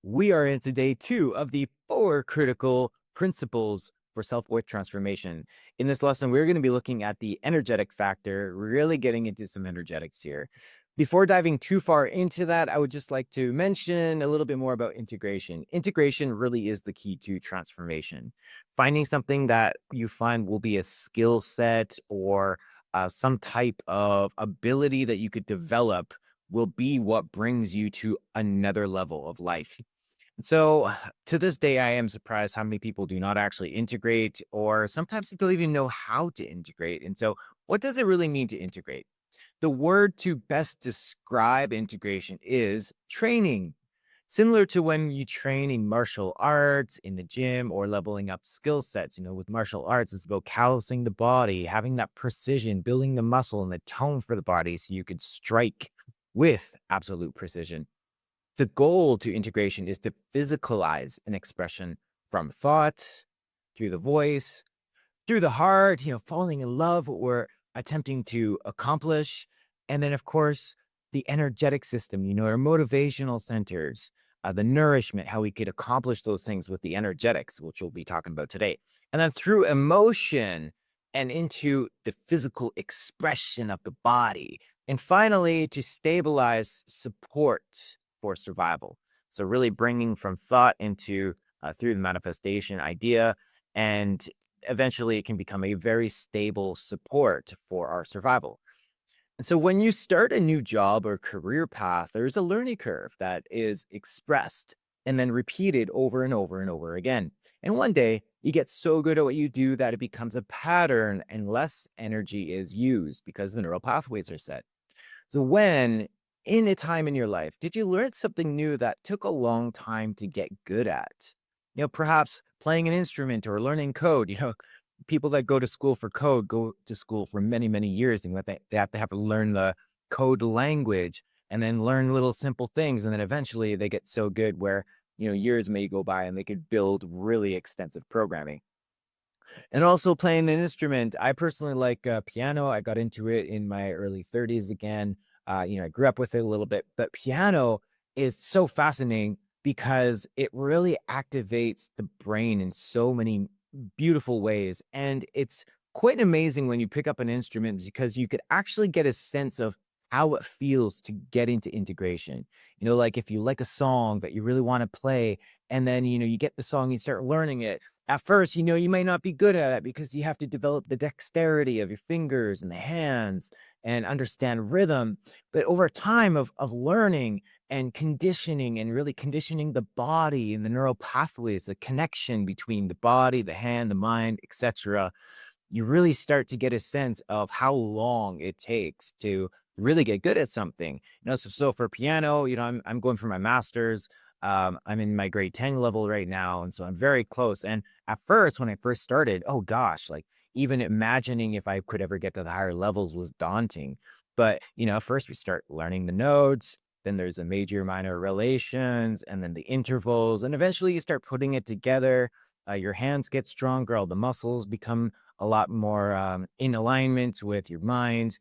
We are into day two of the four critical principles for self worth transformation. In this lesson, we're going to be looking at the energetic factor, really getting into some energetics here. Before diving too far into that, I would just like to mention a little bit more about integration. Integration really is the key to transformation. Finding something that you find will be a skill set or some type of ability that you could develop will be what brings you to another level of life. So to this day, I am surprised how many people do not actually integrate, or sometimes they don't even know how to integrate. And so, what does it really mean to integrate? The word to best describe integration is training. Similar to when you train in martial arts in the gym or leveling up skill sets, with martial arts, it's about callousing the body, having that precision, building the muscle and the tone for the body so you could strike with absolute precision. The goal to integration is to physicalize an expression from thought through the voice, through the heart, falling in love, what we're attempting to accomplish. And then, of course, the energetic system, our motivational centers, the nourishment, how we could accomplish those things with the energetics, which we'll be talking about today. And then through emotion and into the physical expression of the body. And finally, to stabilize support for survival. So, really bringing from thought into through the manifestation idea and eventually it can become a very stable support for our survival. And so when you start a new job or career path, there's a learning curve that is expressed and then repeated over and over and over again. And one day you get so good at what you do that it becomes a pattern and less energy is used because the neural pathways are set. So when in a time in your life, did you learn something new that took a long time to get good at? Perhaps playing an instrument or learning code. People that go to school for code go to school for many, many years. And they have to learn the code language and then learn little simple things. And then eventually they get so good where, years may go by and they could build really extensive programming. And also playing an instrument. I personally like piano. I got into it in my early 30s again. I grew up with it a little bit, but piano is so fascinating because it really activates the brain in so many beautiful ways. And it's quite amazing when you pick up an instrument because you could actually get a sense of how it feels to get into integration. Like if you like a song that you really want to play, and then, you get the song, you start learning it at first, you may not be good at it because you have to develop the dexterity of your fingers and the hands and understand rhythm. But over time of learning and conditioning and really conditioning the body and the neural pathways, the connection between the body, the hand, the mind, etc., you really start to get a sense of how long it takes to really get good at something. So for piano, I'm going for my master's. I'm in my grade 10 level right now. And so I'm very close. And at first, when I first started, oh gosh, like even imagining if I could ever get to the higher levels was daunting. But, first we start learning the notes, then there's a major minor relations, and then the intervals. And eventually you start putting it together. Your hands get stronger, all the muscles become a lot more in alignment with your mind.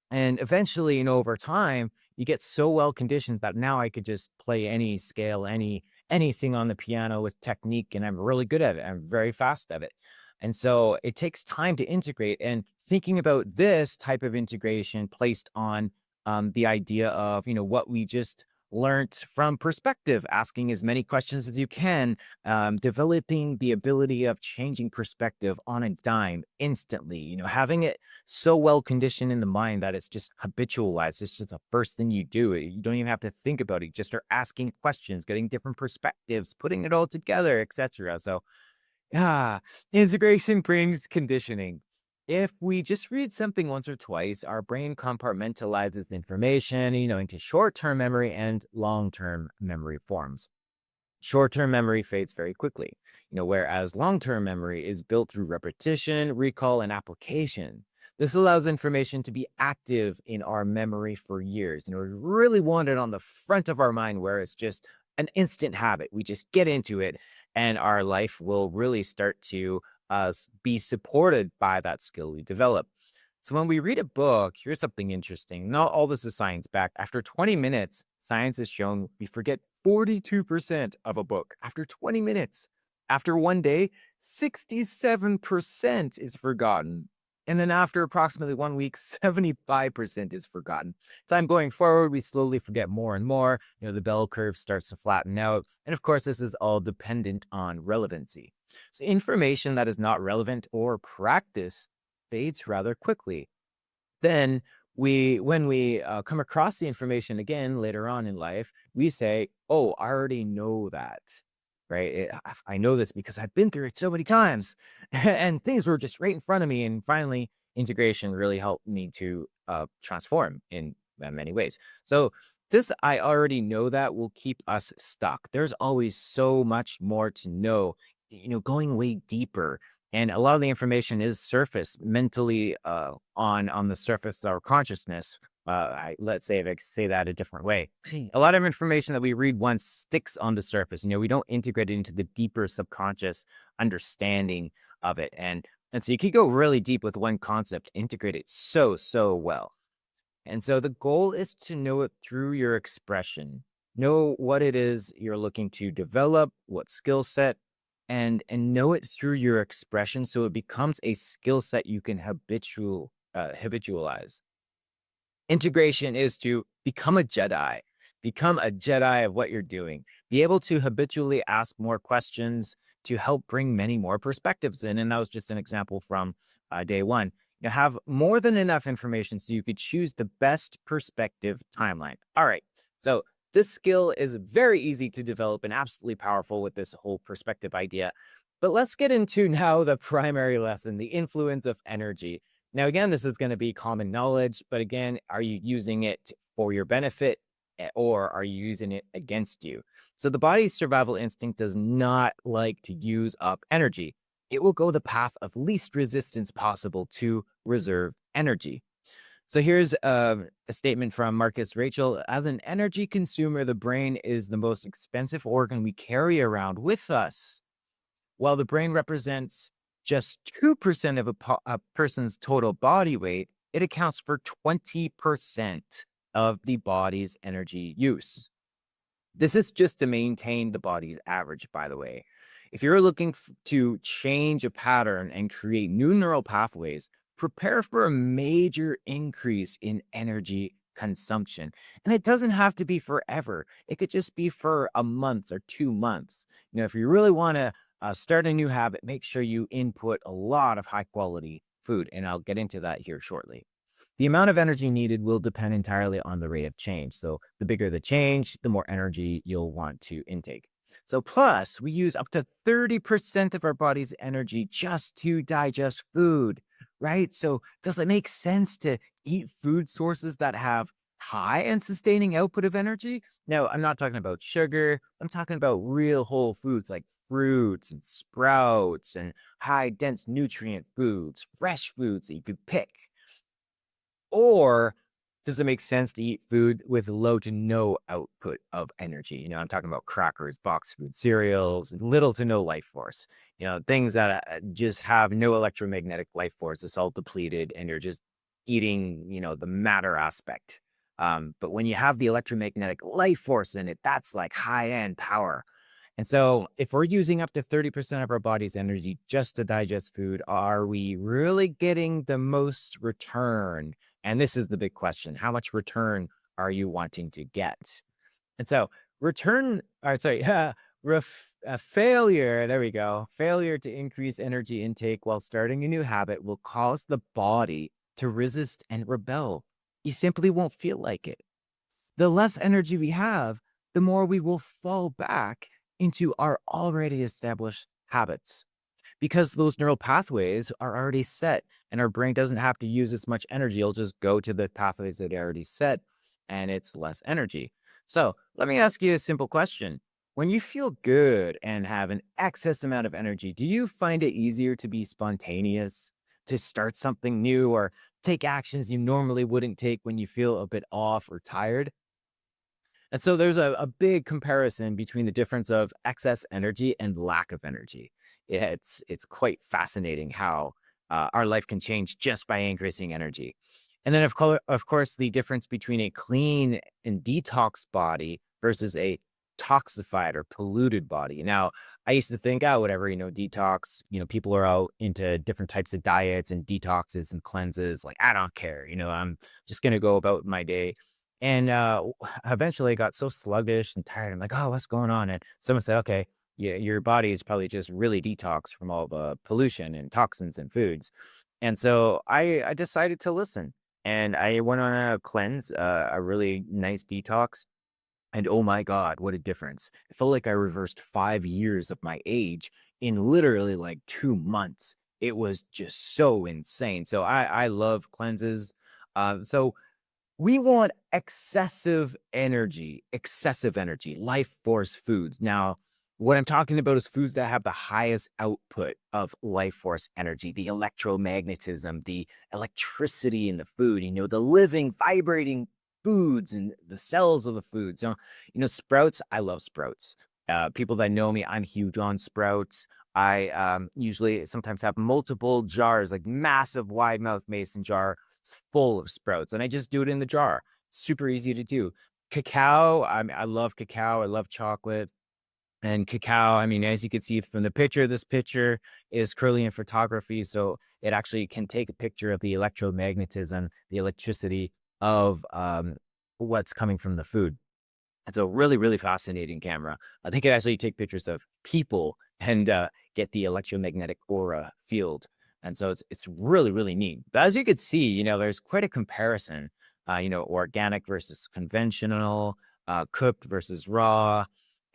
And eventually, over time, you get so well conditioned that now I could just play any scale, anything on the piano with technique, and I'm really good at it. I'm very fast at it. And so it takes time to integrate. And thinking about this type of integration placed on the idea of, what we just learned from perspective, asking as many questions as you can, developing the ability of changing perspective on a dime instantly, having it so well conditioned in the mind that it's just habitualized. It's just the first thing you do. You don't even have to think about it. You just start asking questions, getting different perspectives, putting it all together, etc. So, yeah, integration brings conditioning. If we just read something once or twice, our brain compartmentalizes information, into short-term memory and long-term memory forms. Short-term memory fades very quickly, whereas long-term memory is built through repetition, recall, and application. This allows information to be active in our memory for years. We really want it on the front of our mind where it's just an instant habit. We just get into it, and our life will really start to be supported by that skill we develop. So when we read a book, here's something interesting. Not all this is science backed. After 20 minutes, science has shown we forget 42% of a book after 20 minutes. After one day, 67% is forgotten. And then after approximately 1 week, 75% is forgotten. Time going forward, we slowly forget more and more. The bell curve starts to flatten out. And of course, this is all dependent on relevancy. So information that is not relevant or practice fades rather quickly. Then when we come across the information again later on in life, we say, "Oh, I already know that." Right? I know this because I've been through it so many times, and things were just right in front of me. And finally, integration really helped me to transform in many ways. So this I already know that will keep us stuck. There's always so much more to know. Going way deeper, and a lot of the information is surface mentally on the surface of our consciousness. Let's say, if I could say that a different way, a lot of information that we read once sticks on the surface. We don't integrate it into the deeper subconscious understanding of it, and so you could go really deep with one concept, integrate it so well. And so the goal is to know it through your expression. Know what it is you're looking to develop, what skill set, and know it through your expression so it becomes a skill set you can habitualize. Integration is to become a Jedi of what you're doing, be able to habitually ask more questions to help bring many more perspectives in. And that was just an example from day one. Have more than enough information so you could choose the best perspective timeline. All right. So this skill is very easy to develop and absolutely powerful with this whole perspective idea. But let's get into now the primary lesson, the influence of energy. Now, again, this is going to be common knowledge, but again, are you using it for your benefit or are you using it against you? So, the body's survival instinct does not like to use up energy. It will go the path of least resistance possible to reserve energy. So, here's a statement from Marcus Rachel. As an energy consumer, the brain is the most expensive organ we carry around with us. While the brain represents just 2% of a person's total body weight, it accounts for 20% of the body's energy use. This is just to maintain the body's average, by the way. If you're looking to change a pattern and create new neural pathways, prepare for a major increase in energy consumption. And it doesn't have to be forever, it could just be for a month or 2 months. If you really want to start a new habit, make sure you input a lot of high quality food. And I'll get into that here shortly. The amount of energy needed will depend entirely on the rate of change. So, the bigger the change, the more energy you'll want to intake. So, plus, we use up to 30% of our body's energy just to digest food, right? So, does it make sense to eat food sources that have high and sustaining output of energy? No, I'm not talking about sugar. I'm talking about real whole foods like fruits and sprouts and high dense nutrient foods, fresh foods that you could pick. Or does it make sense to eat food with low to no output of energy? I'm talking about crackers, box food, cereals, and little to no life force. Things that just have no electromagnetic life force. It's all depleted, and you're just eating, the matter aspect. But when you have the electromagnetic life force in it, that's like high end power. And so, if we're using up to 30% of our body's energy just to digest food, are we really getting the most return? And this is the big question. How much return are you wanting to get? And so, failure, there we go. Failure to increase energy intake while starting a new habit will cause the body to resist and rebel. You simply won't feel like it. The less energy we have, the more we will fall back into our already established habits because those neural pathways are already set and our brain doesn't have to use as much energy. It'll just go to the pathways that are already set and it's less energy. So let me ask you a simple question. When you feel good and have an excess amount of energy, do you find it easier to be spontaneous, to start something new, or take actions you normally wouldn't take when you feel a bit off or tired? And so there's a big comparison between the difference of excess energy and lack of energy. It's quite fascinating how our life can change just by increasing energy. And then of course the difference between a clean and detox body versus a toxified or polluted body. Now, I used to think, oh, whatever, detox, people are out into different types of diets and detoxes and cleanses. Like, I don't care, I'm just going to go about my day. And eventually I got so sluggish and tired. I'm like, oh, what's going on? And someone said, okay, yeah, your body is probably just really detox from all the pollution and toxins and foods. And so I decided to listen, and I went on a cleanse, a really nice detox. And oh my God, what a difference. It felt like I reversed 5 years of my age in literally like 2 months. It was just so insane. So I love cleanses. So we want excessive energy, life force foods. Now, what I'm talking about is foods that have the highest output of life force energy, the electromagnetism, the electricity in the food, the living, vibrating foods and the cells of the food. So, sprouts, I love sprouts. People that know me, I'm huge on sprouts. I usually sometimes have multiple jars, like massive wide mouth mason jar full of sprouts, and I just do it in the jar. Super easy to do. Cacao, I love cacao. I love chocolate. And cacao, I mean, as you can see from the picture, this picture is curly in photography. So it actually can take a picture of the electromagnetism, the electricity of what's coming from the food. It's a really, really fascinating camera. They could actually take pictures of people and get the electromagnetic aura field. And so it's really, really neat. But as you could see, there's quite a comparison, organic versus conventional, cooked versus raw.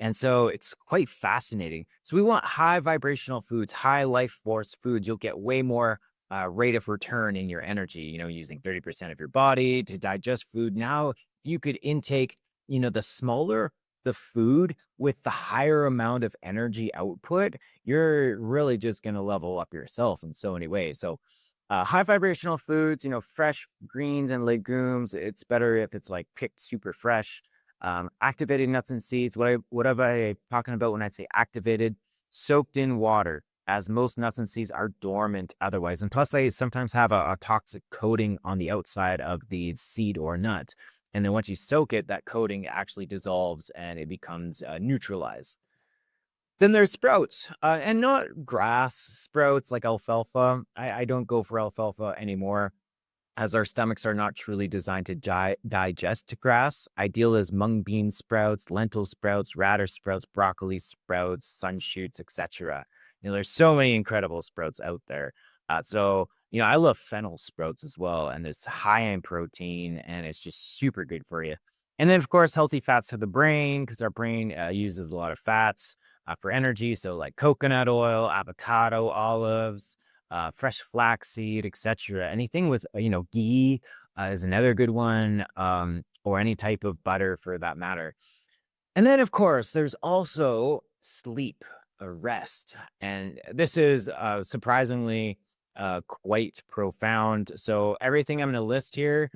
And so it's quite fascinating. So we want high vibrational foods, high life force foods. You'll get way more rate of return in your energy, using 30% of your body to digest food. Now, you could intake the smaller the food with the higher amount of energy output, you're really just going to level up yourself in so many ways. So, high vibrational foods, fresh greens and legumes, it's better if it's like picked super fresh. Activated nuts and seeds. What am I talking about when I say activated? Soaked in water, as most nuts and seeds are dormant otherwise. And plus, they sometimes have a toxic coating on the outside of the seed or nut. And then once you soak it, that coating actually dissolves and it becomes neutralized. Then there's sprouts, and not grass sprouts like alfalfa. I don't go for alfalfa anymore, as our stomachs are not truly designed to digest grass. Ideal is mung bean sprouts, lentil sprouts, radish sprouts, broccoli sprouts, sun shoots, etc. There's so many incredible sprouts out there. I love fennel sprouts as well, and it's high in protein, and it's just super good for you. And then, of course, healthy fats for the brain, because our brain uses a lot of fats for energy. So, like coconut oil, avocado, olives, fresh flaxseed, etc. Anything with ghee is another good one, or any type of butter for that matter. And then, of course, there's also sleep, rest, and this is surprisingly quite profound. So everything I'm going to list here,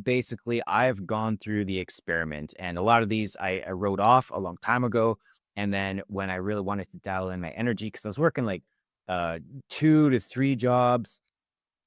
basically, I've gone through the experiment, and a lot of these I wrote off a long time ago. And then when I really wanted to dial in my energy, because I was working like uh, 2 to 3 jobs,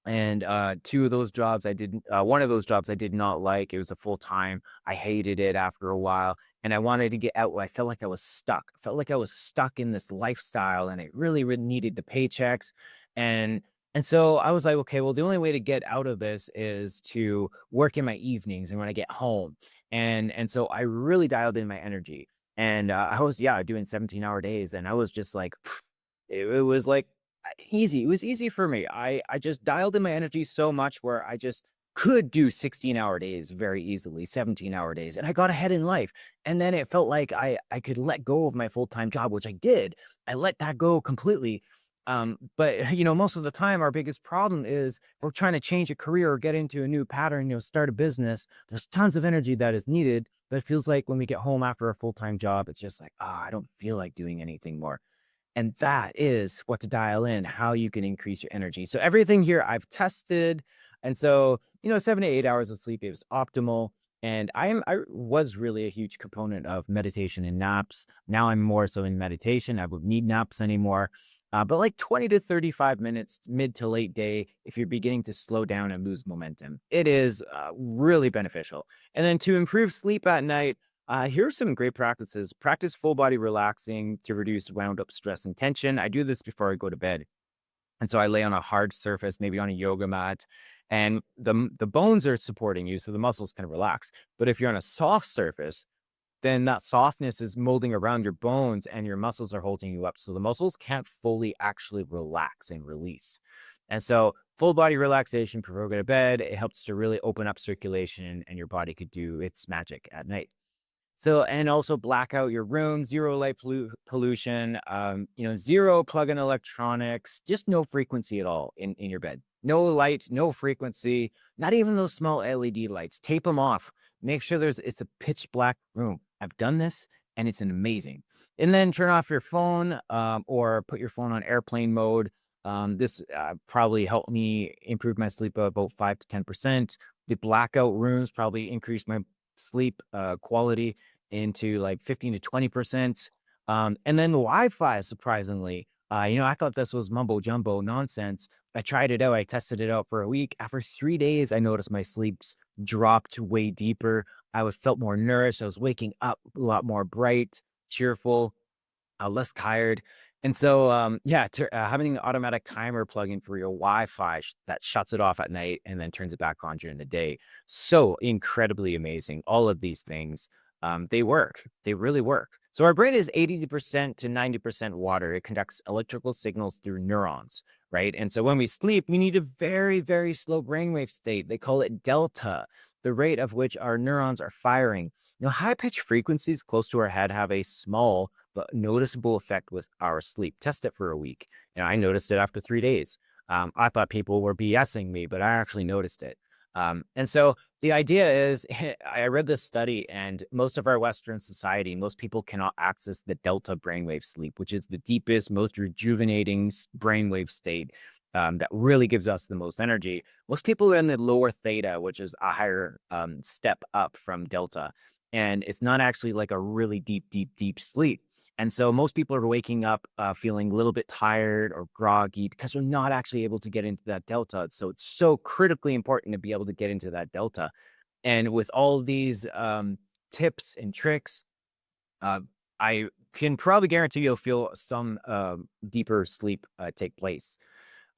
and two of those jobs I didn't. One of those jobs I did not like. It was a full time. I hated it after a while, and I wanted to get out. I felt like I was stuck. I felt like I was stuck in this lifestyle, and I really, really needed the paychecks. And and so I was like, okay, well, the only way to get out of this is to work in my evenings and when I get home. And so I really dialed in my energy, and I was doing 17-hour days, and I was just like, it was like easy. It was easy for me. I just dialed in my energy so much where I just could do 16-hour days very easily, 17-hour days, and I got ahead in life. And then it felt like I could let go of my full-time job, which I did. I let that go completely. But most of the time our biggest problem is if we're trying to change a career or get into a new pattern, start a business. There's tons of energy that is needed, but it feels like when we get home after a full-time job, it's just like, I don't feel like doing anything more. And that is what to dial in, how you can increase your energy. So everything here I've tested. And so, 7 to 8 hours of sleep is optimal. And I was really a huge component of meditation and naps. Now I'm more so in meditation. I wouldn't need naps anymore. But like 20 to 35 minutes, mid to late day, if you're beginning to slow down and lose momentum, it is really beneficial. And then to improve sleep at night, Here's some great practices. Practice full body relaxing to reduce wound up stress and tension. I do this before I go to bed. And so I lay on a hard surface, maybe on a yoga mat, and the bones are supporting you, so the muscles can relax. But if you're on a soft surface, then that softness is molding around your bones and your muscles are holding you up. So the muscles can't fully actually relax and release. And so full body relaxation before going to bed, it helps to really open up circulation and your body could do its magic at night. So, and also black out your room, zero light pollution, zero plug-in electronics, just no frequency at all in your bed. No light, no frequency, not even those small LED lights. Tape them off. Make sure it's a pitch black room. I've done this and it's amazing. And then turn off your phone or put your phone on airplane mode. This probably helped me improve my sleep by about 5 to 10%. The blackout rooms probably increased my sleep quality into like 15 to 20%. And then the Wi-Fi, surprisingly, I thought this was mumbo jumbo nonsense. I tried it out. I tested it out for a week. After 3 days, I noticed my sleeps dropped way deeper. Felt more nourished. I was waking up a lot more bright, cheerful, less tired. And so, having an automatic timer plug in for your Wi-Fi that shuts it off at night and then turns it back on during the day. So incredibly amazing. All of these things, they work. They really work. So our brain is 80% to 90% water. It conducts electrical signals through neurons, right? And so when we sleep, we need a very, very slow brainwave state. They call it delta, the rate of which our neurons are firing. High pitched frequencies close to our head have a small but noticeable effect with our sleep. Test it for a week. I noticed it after 3 days. I thought people were BSing me, but I actually noticed it. And so the idea is, I read this study, and most of our Western society, most people cannot access the delta brainwave sleep, which is the deepest, most rejuvenating brainwave state that really gives us the most energy. Most people are in the lower theta, which is a higher step up from delta. And it's not actually like a really deep, deep, deep sleep. And so most people are waking up feeling a little bit tired or groggy because they're not actually able to get into that delta. So it's so critically important to be able to get into that delta. And with all of these tips and tricks, uh, I can probably guarantee you'll feel some deeper sleep take place.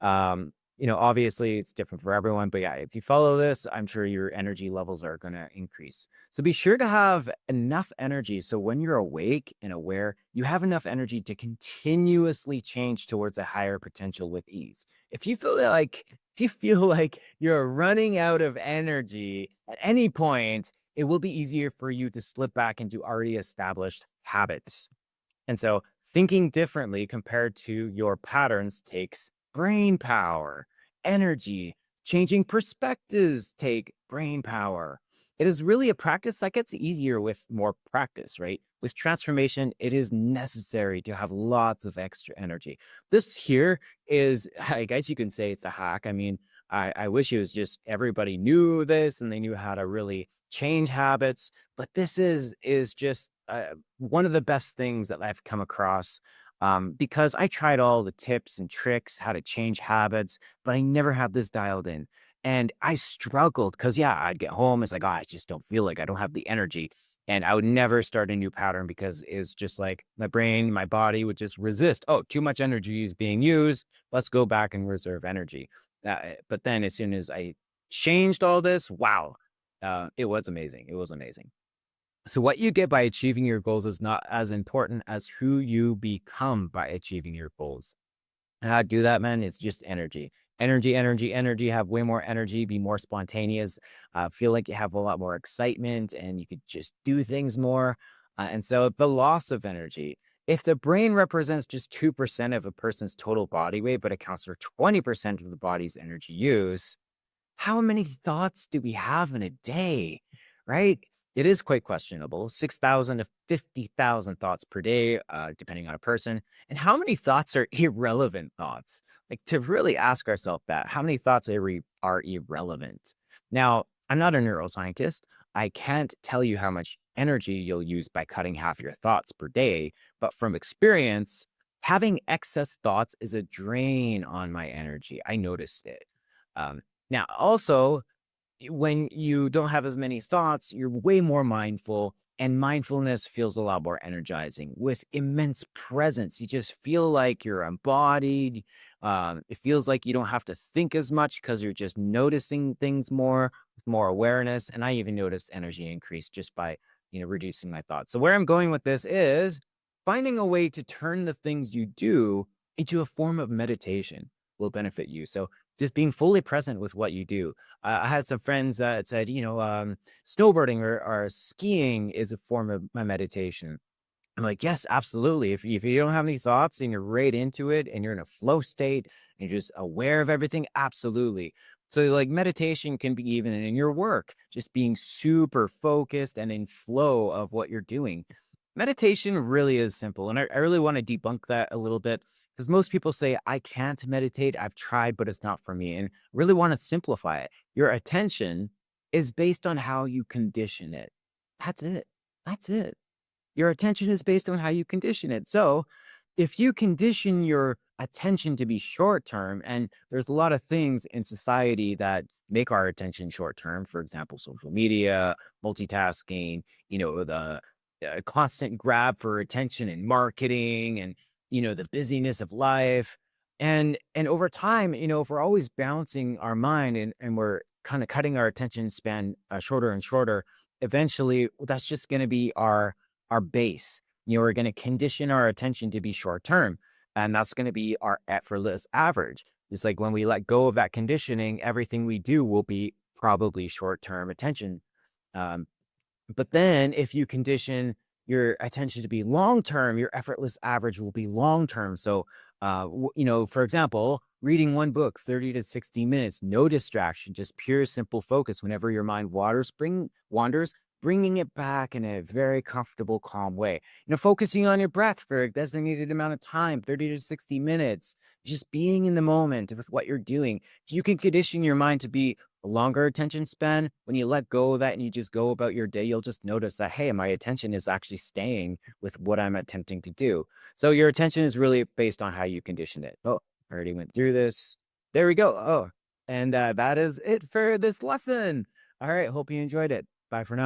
Obviously it's different for everyone, but yeah, if you follow this, I'm sure your energy levels are going to increase. So be sure to have enough energy. So when you're awake and aware, you have enough energy to continuously change towards a higher potential with ease. If you feel like you're running out of energy at any point, it will be easier for you to slip back into already established habits. And so thinking differently compared to your patterns takes brain power, energy. Changing perspectives take brain power. It is really a practice that gets easier with more practice, right? With transformation, it is necessary to have lots of extra energy. This here is, I guess you can say it's a hack. I mean, I wish it was just everybody knew this and they knew how to really change habits, but this is just one of the best things that I've come across because I tried all the tips and tricks, how to change habits, but I never had this dialed in. And I struggled because, yeah, I'd get home. It's like, oh, I just don't feel like I don't have the energy. And I would never start a new pattern because it's just like my brain, my body would just resist. Oh, too much energy is being used. Let's go back and reserve energy. But then as soon as I changed all this, wow, it was amazing. It was amazing. So what you get by achieving your goals is not as important as who you become by achieving your goals. And how to do that, man, it's just energy. Energy, energy, energy, have way more energy, be more spontaneous, feel like you have a lot more excitement and you could just do things more. And so the loss of energy, if the brain represents just 2% of a person's total body weight, but accounts for 20% of the body's energy use, how many thoughts do we have in a day, right? It is quite questionable. 6,000 to 50,000 thoughts per day, depending on a person. And how many thoughts are irrelevant thoughts? Like to really ask ourselves that, how many thoughts are irrelevant? Now, I'm not a neuroscientist. I can't tell you how much energy you'll use by cutting half your thoughts per day. But from experience, having excess thoughts is a drain on my energy. I noticed it. Um, Now, also, when you don't have as many thoughts, you're way more mindful. And mindfulness feels a lot more energizing with immense presence. You just feel like you're embodied. It feels like you don't have to think as much because you're just noticing things more with more awareness. And I even noticed energy increase just by, reducing my thoughts. So where I'm going with this is finding a way to turn the things you do into a form of meditation will benefit you. So just being fully present with what you do. I had some friends that said, snowboarding or skiing is a form of my meditation. I'm like, yes, absolutely. If you don't have any thoughts and you're right into it and you're in a flow state and you're just aware of everything, absolutely. So, like, meditation can be even in your work, just being super focused and in flow of what you're doing. Meditation really is simple. And I really want to debunk that a little bit because most people say, I can't meditate. I've tried, but it's not for me. And really want to simplify it. Your attention is based on how you condition it. That's it. That's it. Your attention is based on how you condition it. So, if you condition your attention to be short term, and there's a lot of things in society that make our attention short term, for example, social media, multitasking, the constant grab for attention and marketing, and the busyness of life. And over time, if we're always bouncing our mind and we're kind of cutting our attention span shorter and shorter, eventually that's just going to be our base. We're going to condition our attention to be short term, and that's going to be our effortless average. It's like when we let go of that conditioning, everything we do will be probably short term attention. Um, but then if you condition your attention to be long term, your effortless average will be long term. So, for example, reading one book, 30 to 60 minutes, no distraction, just pure simple focus. Whenever your mind wanders, bringing it back in a very comfortable, calm way. Focusing on your breath for a designated amount of time, 30 to 60 minutes, just being in the moment with what you're doing. If you can condition your mind to be a longer attention span, when you let go of that and you just go about your day, you'll just notice that, hey, my attention is actually staying with what I'm attempting to do. So your attention is really based on how you condition it. Oh, I already went through this. There we go. Oh, and that is it for this lesson. All right. Hope you enjoyed it. Bye for now.